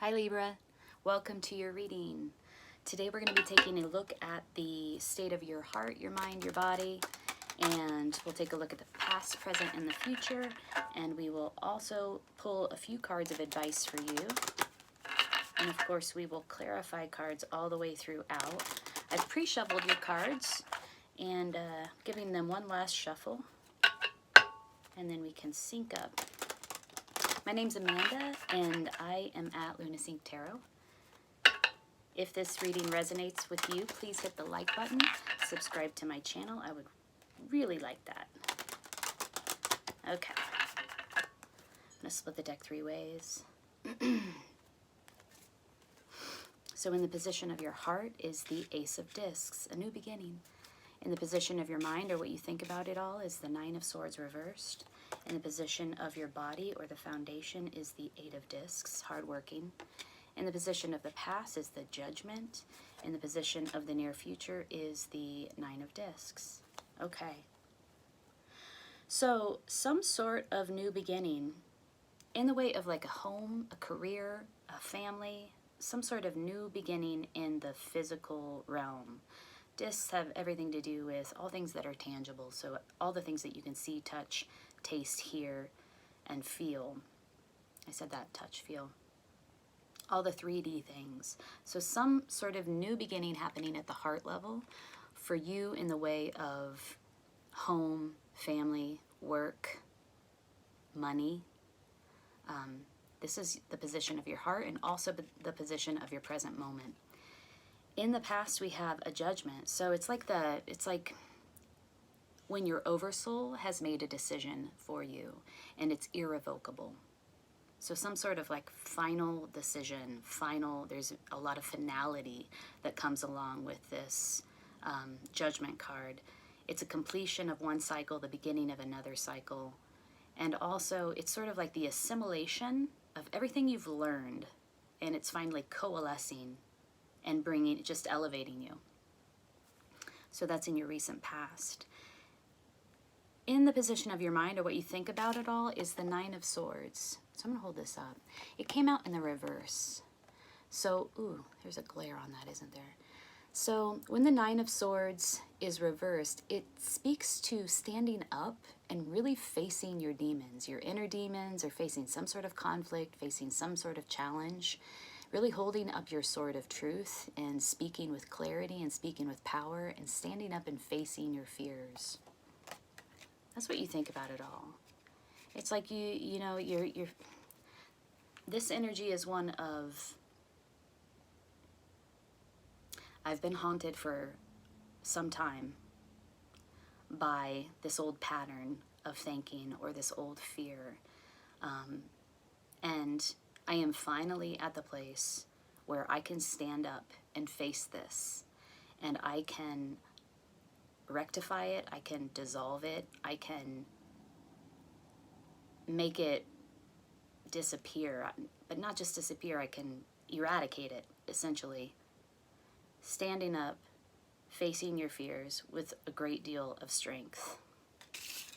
Hi Libra, welcome to your reading. Today we're going to be taking a look at the state of your heart, your mind, your body, and we'll take a look at the past, present, and the future, and we will also pull a few cards of advice for you. And of course we will clarify cards all the way throughout. I've pre-shuffled your cards and giving them one last shuffle, and then we can sync up. My name's Amanda, and I am at Lunasync Tarot. If this reading resonates with you, please hit the like button, subscribe to my channel. I would really like that. Okay. I'm going to split the deck three ways. So in the position of your heart is the Ace of Discs, a new beginning. In the position of your mind, or what you think about it all, is the Nine of Swords reversed. In the position of your body, or the foundation, is the Eight of Discs, hardworking. In the position of the past is the Judgment. In the position of the near future is the Nine of Discs. Okay. So some sort of new beginning in the way of like a home, a career, a family, some sort of new beginning in the physical realm. Discs have everything to do with all things that are tangible. So all the things that you can see, touch, taste, hear, and feel. I said that, touch, feel. All the 3D things. So some sort of new beginning happening at the heart level for you in the way of home, family, work, money. This is the position of your heart and also the position of your present moment. In the past, we have a judgment. So it's like when your oversoul has made a decision for you and it's irrevocable. So some sort of like final decision, there's a lot of finality that comes along with this judgment card. It's a completion of one cycle, the beginning of another cycle. And also it's sort of like the assimilation of everything you've learned, and it's finally coalescing and just elevating you. So that's in your recent past. In the position of your mind, or what you think about it all, is the Nine of Swords. So I'm going to hold this up. It came out in the reverse. So, ooh, there's a glare on that, isn't there? So when the Nine of Swords is reversed, it speaks to standing up and really facing your demons. Your inner demons are facing some sort of conflict, facing some sort of challenge, really holding up your sword of truth and speaking with clarity and speaking with power and standing up and facing your fears. That's what you think about it all. It's like you're this energy is one of, I've been haunted for some time by this old pattern of thinking or this old fear. And I am finally at the place where I can stand up and face this, and I can rectify it, I can dissolve it, I can make it disappear, but not just disappear, I can eradicate it, essentially. Standing up, facing your fears with a great deal of strength.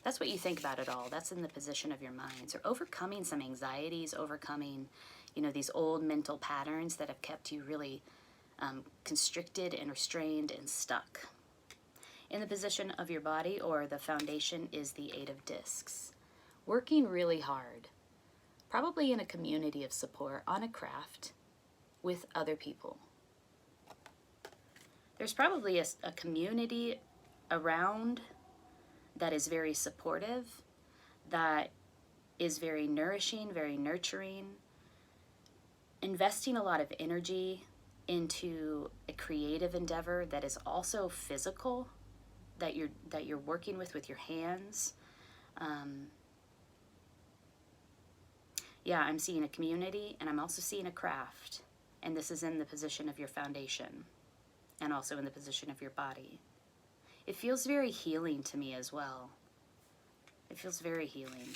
That's what you think about it all. That's in the position of your mind. So overcoming some anxieties, overcoming, these old mental patterns that have kept you really constricted and restrained and stuck. In the position of your body, or the foundation, is the Eight of Discs. Working really hard, probably in a community of support, on a craft, with other people. There's probably a community around that is very supportive, that is very nourishing, very nurturing, investing a lot of energy into a creative endeavor that is also physical, that you're working with your hands. Yeah, I'm seeing a community, and I'm also seeing a craft, and this is in the position of your foundation and also in the position of your body. It feels very healing to me as well. It feels very healing.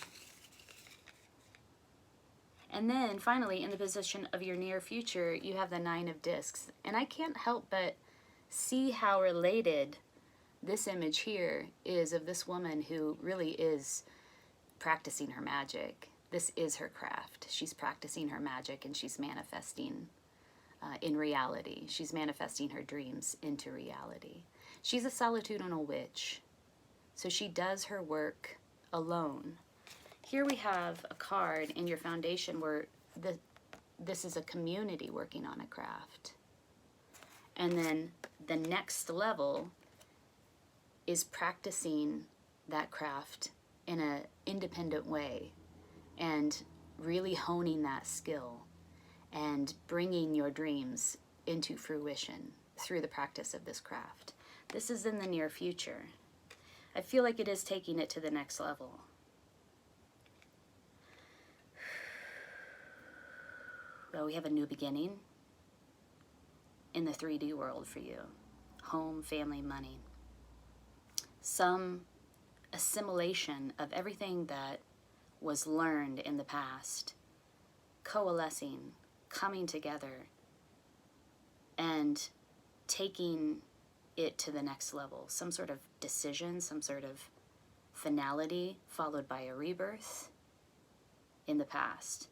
And then finally, in the position of your near future, you have the Nine of Discs. And I can't help but see how related this image here is of this woman who really is practicing her magic. This is her craft. She's practicing her magic and she's manifesting in reality. She's manifesting her dreams into reality. She's a solitudinal witch. So she does her work alone. Here we have a card in your foundation where this is a community working on a craft. And then the next level is practicing that craft in an independent way and really honing that skill and bringing your dreams into fruition through the practice of this craft. This is in the near future. I feel like it is taking it to the next level. Well, we have a new beginning in the 3D world for you. Home, family, money. Some assimilation of everything that was learned in the past, coalescing, coming together, and taking it to the next level. Some sort of decision, some sort of finality, followed by a rebirth in the past.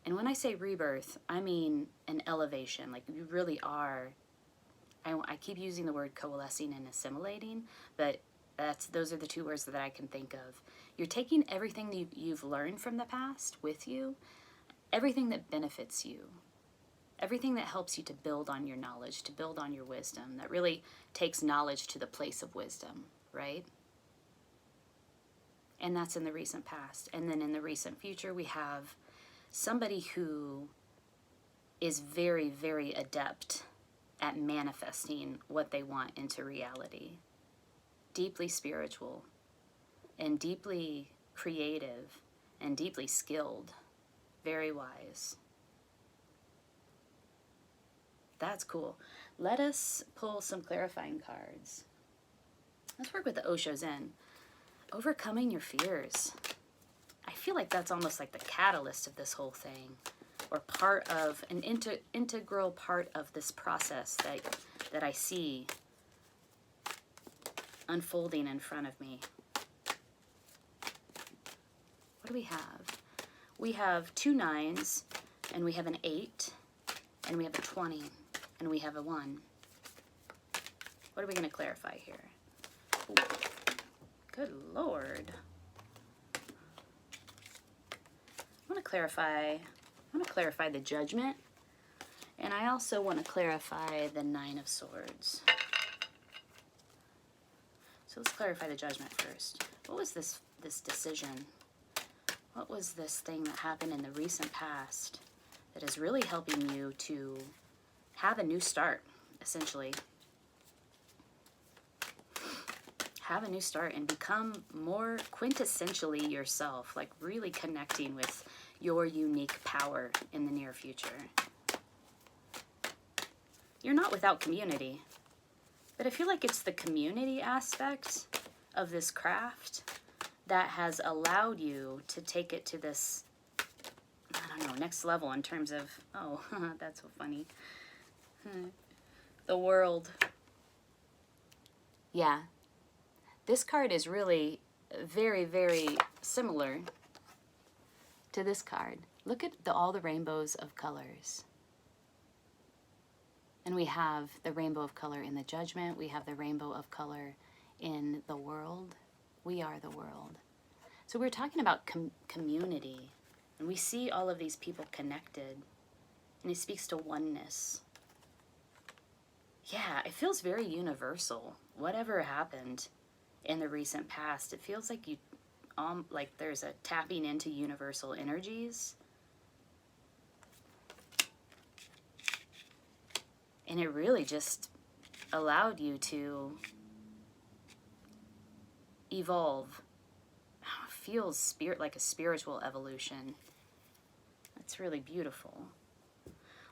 And when I say rebirth, I mean an elevation. Like you really are, I keep using the word coalescing and assimilating, but those are the two words that I can think of. You're taking everything that you've learned from the past with you, everything that benefits you, everything that helps you to build on your knowledge, to build on your wisdom, that really takes knowledge to the place of wisdom, right? And that's in the recent past. And then in the recent future, we have somebody who is very, very adept at manifesting what they want into reality. Deeply spiritual and deeply creative and deeply skilled. Very wise. That's cool. Let us pull some clarifying cards. Let's work with the Osho Zen. Overcoming your fears. I feel like that's almost like the catalyst of this whole thing, or part of an integral part of this process that I see unfolding in front of me. What do we have? We have 2 9s, and we have an 8, and we have a 20, and we have a 1. What are we going to clarify here? Ooh. Good Lord. I want to clarify the Judgment, and I also want to clarify the 9 of Swords. So let's clarify the Judgment first. What was this decision? What was this thing that happened in the recent past that is really helping you to have a new start, essentially? Have a new start and become more quintessentially yourself, like really connecting with your unique power in the near future. You're not without community, but I feel like it's the community aspect of this craft that has allowed you to take it to this, I don't know, next level in terms of, oh, that's so funny. The world. Yeah. This card is really very, very similar to this card. Look at all the rainbows of colors. And we have the rainbow of color in the Judgment. We have the rainbow of color in the world. We are the world. So we're talking about community. And we see all of these people connected. And it speaks to oneness. Yeah, it feels very universal. Whatever happened in the recent past, it feels like like there's a tapping into universal energies. And it really just allowed you to evolve. It feels like a spiritual evolution. That's really beautiful.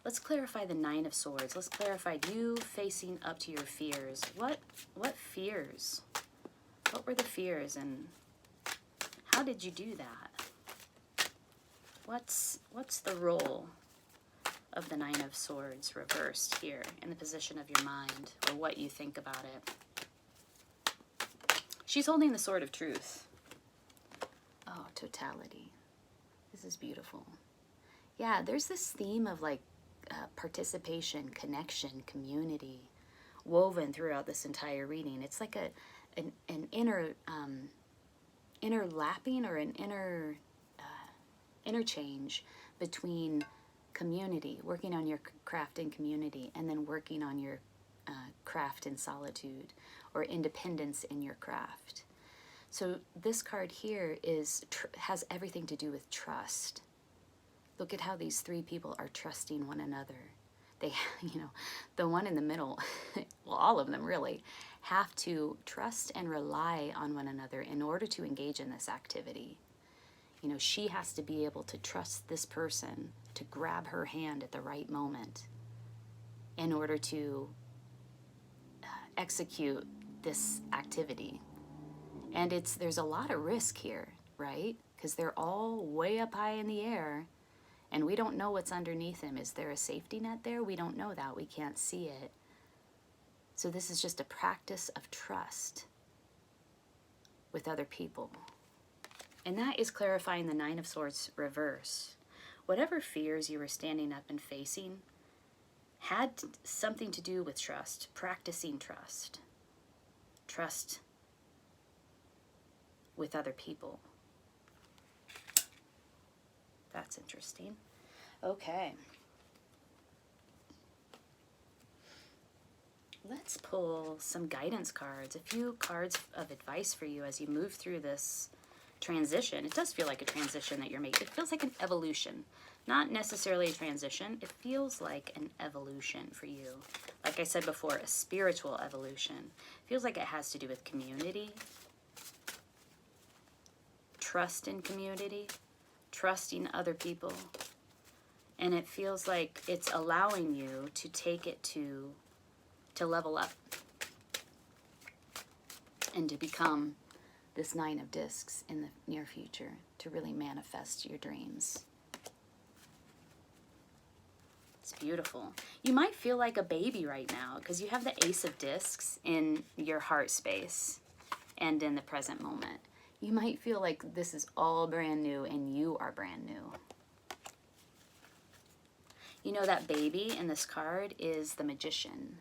Let's clarify the 9 of Swords. Let's clarify you facing up to your fears. What fears? What were the fears and how did you do that? What's the role of the 9 of Swords reversed here in the position of your mind, or what you think about it? She's holding the Sword of Truth. Oh, Oh, totality. This is beautiful. Yeah, there's this theme of like participation, connection, community woven throughout this entire reading. It's like an inner interlapping or an interchange between community, working on your craft in community, and then working on your craft in solitude, or independence in your craft. So this card here has everything to do with trust. Look at how these three people are trusting one another. They, the one in the middle, well, all of them really, have to trust and rely on one another in order to engage in this activity. She has to be able to trust this person to grab her hand at the right moment in order to execute this activity. And there's a lot of risk here, right? Because they're all way up high in the air, and we don't know what's underneath them. Is there a safety net there? We don't know that. We can't see it. So this is just a practice of trust with other people. And that is clarifying the Nine of Swords reverse. Whatever fears you were standing up and facing had something to do with trust, practicing trust. Trust with other people. That's interesting. Okay. Let's pull some guidance cards, a few cards of advice for you as you move through this transition. It does feel like a transition that you're making. It feels like an evolution, not necessarily a transition. It feels like an evolution for you. Like I said before, a spiritual evolution. It feels like it has to do with community, trust in community, trusting other people. And it feels like it's allowing you to take it to level up and to become this Nine of Discs in the near future, to really manifest your dreams. It's beautiful. You might feel like a baby right now because you have the Ace of Discs in your heart space and in the present moment. You might feel like this is all brand new and you are brand new. That baby in this card is the Magician.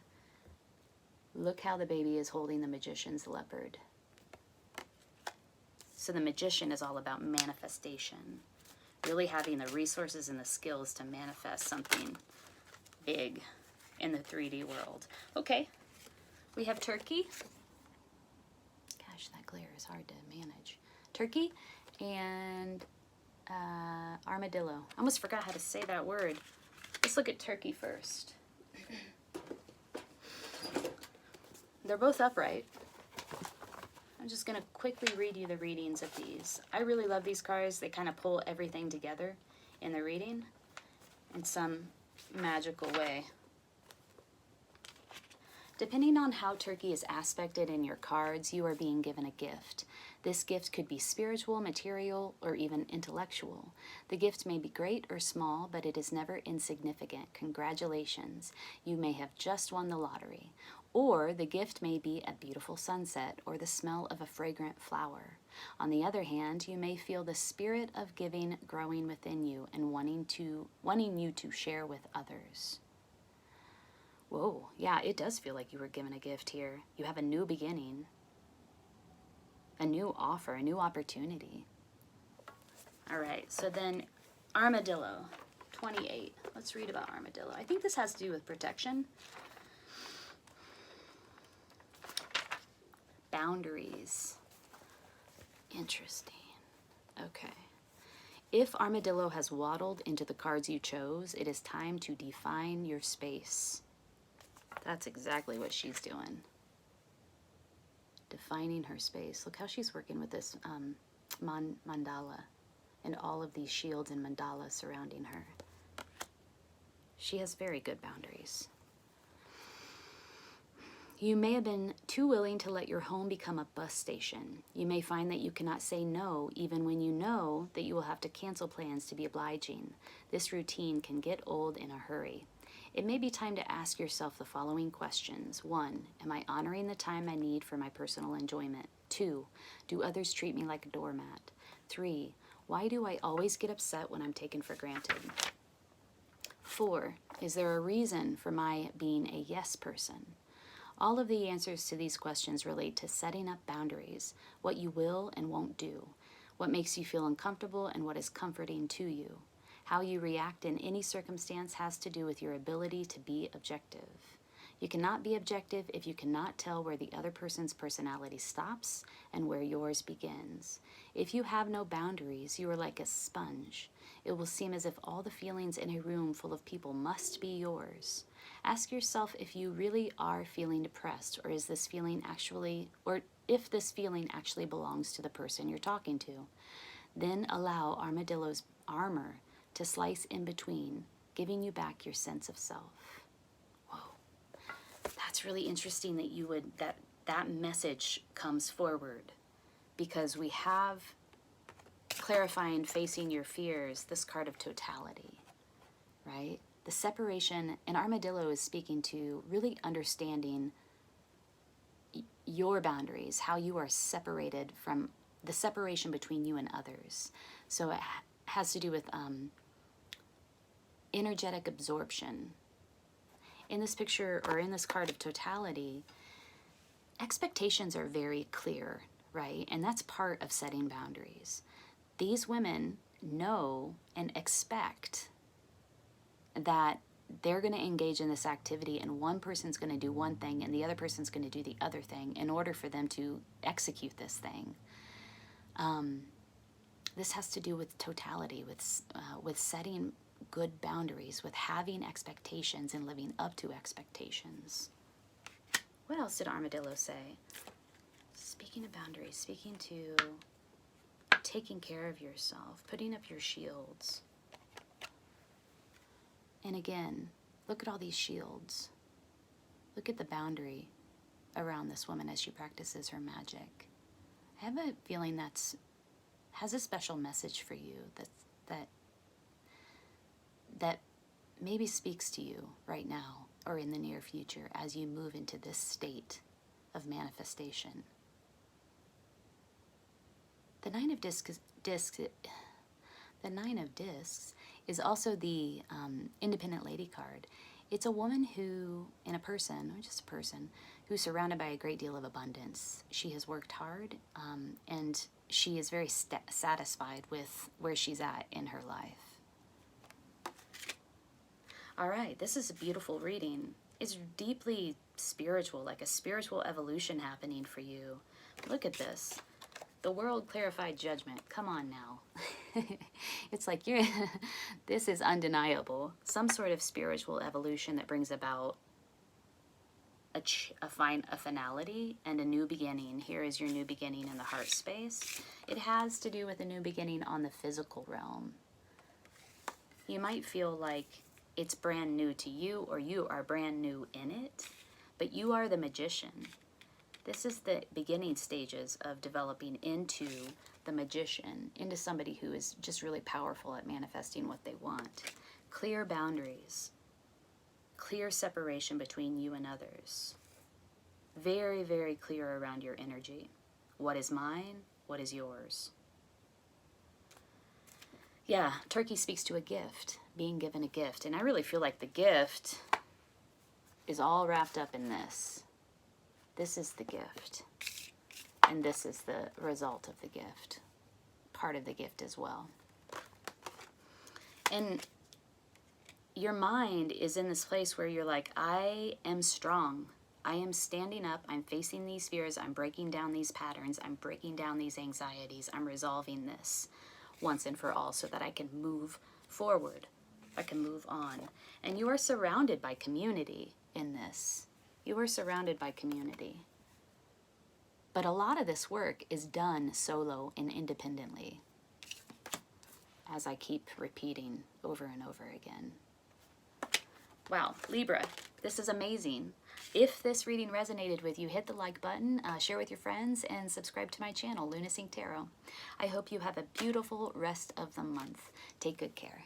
Look how the baby is holding the Magician's leopard. So the Magician is all about manifestation, really having the resources and the skills to manifest something big in the 3D world. Okay, we have Turkey. Gosh, that glare is hard to manage. Turkey and armadillo. I almost forgot how to say that word. Let's look at Turkey first. They're both upright. I'm just going to quickly read you the readings of these. I really love these cards. They kind of pull everything together in the reading in some magical way. Depending on how Turkey is aspected in your cards, you are being given a gift. This gift could be spiritual, material, or even intellectual. The gift may be great or small, but it is never insignificant. Congratulations. You may have just won the lottery. Or the gift may be a beautiful sunset or the smell of a fragrant flower. On the other hand, you may feel the spirit of giving growing within you and wanting you to share with others. Whoa, yeah, it does feel like you were given a gift here. You have a new beginning, a new offer, a new opportunity. All right, so then armadillo, 28. Let's read about armadillo. I think this has to do with protection. Boundaries. Interesting. Okay. If armadillo has waddled into the cards you chose, it is time to define your space. That's exactly what she's doing. Defining her space. Look how she's working with this mandala and all of these shields and mandalas surrounding her. She has very good boundaries. You may have been too willing to let your home become a bus station. You may find that you cannot say no even when you know that you will have to cancel plans to be obliging. This routine can get old in a hurry. It may be time to ask yourself the following questions. 1. Am I honoring the time I need for my personal enjoyment? 2. Do others treat me like a doormat? 3, why do I always get upset when I'm taken for granted? 4, is there a reason for my being a yes person? All of the answers to these questions relate to setting up boundaries, what you will and won't do, what makes you feel uncomfortable and what is comforting to you. How you react in any circumstance has to do with your ability to be objective. You cannot be objective if you cannot tell where the other person's personality stops and where yours begins. If you have no boundaries, you are like a sponge. It will seem as if all the feelings in a room full of people must be yours. Ask yourself if you really are feeling depressed, or is this feeling actually, or if this feeling actually belongs to the person you're talking to. Then allow Armadillo's armor to slice in between, giving you back your sense of self. That's really interesting that you would, that message comes forward, because we have clarifying facing your fears, this card of totality, right? The separation, and Armadillo is speaking to really understanding your boundaries, how you are separated from the separation between you and others. So it has to do with energetic absorption. In this picture, or in this card of totality, expectations are very clear, right? And that's part of setting boundaries. These women know and expect that they're going to engage in this activity, and one person's going to do one thing and the other person's going to do the other thing in order for them to execute this thing. This has to do with totality, with setting good boundaries, with having expectations and living up to expectations. What else did Armadillo say? Speaking of boundaries, speaking to taking care of yourself, putting up your shields. And again, look at all these shields. Look at the boundary around this woman as she practices her magic. I have a feeling has a special message for you that maybe speaks to you right now or in the near future as you move into this state of manifestation. The Nine of Discs is also the Independent Lady card. It's a woman who, or just a person, who's surrounded by a great deal of abundance. She has worked hard, and she is very satisfied with where she's at in her life. All right, this is a beautiful reading. It's deeply spiritual, like a spiritual evolution happening for you. Look at this. The world clarified judgment. Come on now. It's like this is undeniable. Some sort of spiritual evolution that brings about a finality and a new beginning. Here is your new beginning in the heart space. It has to do with a new beginning on the physical realm. You might feel like it's brand new to you, or you are brand new in it, but you are the magician. This is the beginning stages of developing into the magician, into somebody who is just really powerful at manifesting what they want. Clear boundaries, clear separation between you and others. Very, very clear around your energy. What is mine? What is yours? Yeah, Turkey speaks to a gift, being given a gift. And I really feel like the gift is all wrapped up in this. This is the gift. And this is the result of the gift. Part of the gift as well. And your mind is in this place where you're like, I am strong. I am standing up. I'm facing these fears. I'm breaking down these patterns. I'm breaking down these anxieties. I'm resolving this once and for all so that I can move forward. I can move on. And you are surrounded by community in this. You are surrounded by community. But a lot of this work is done solo and independently, as I keep repeating over and over again. Wow, Libra, this is amazing. If this reading resonated with you, hit the like button, share with your friends, and subscribe to my channel, Luna Sync Tarot. I hope you have a beautiful rest of the month. Take good care.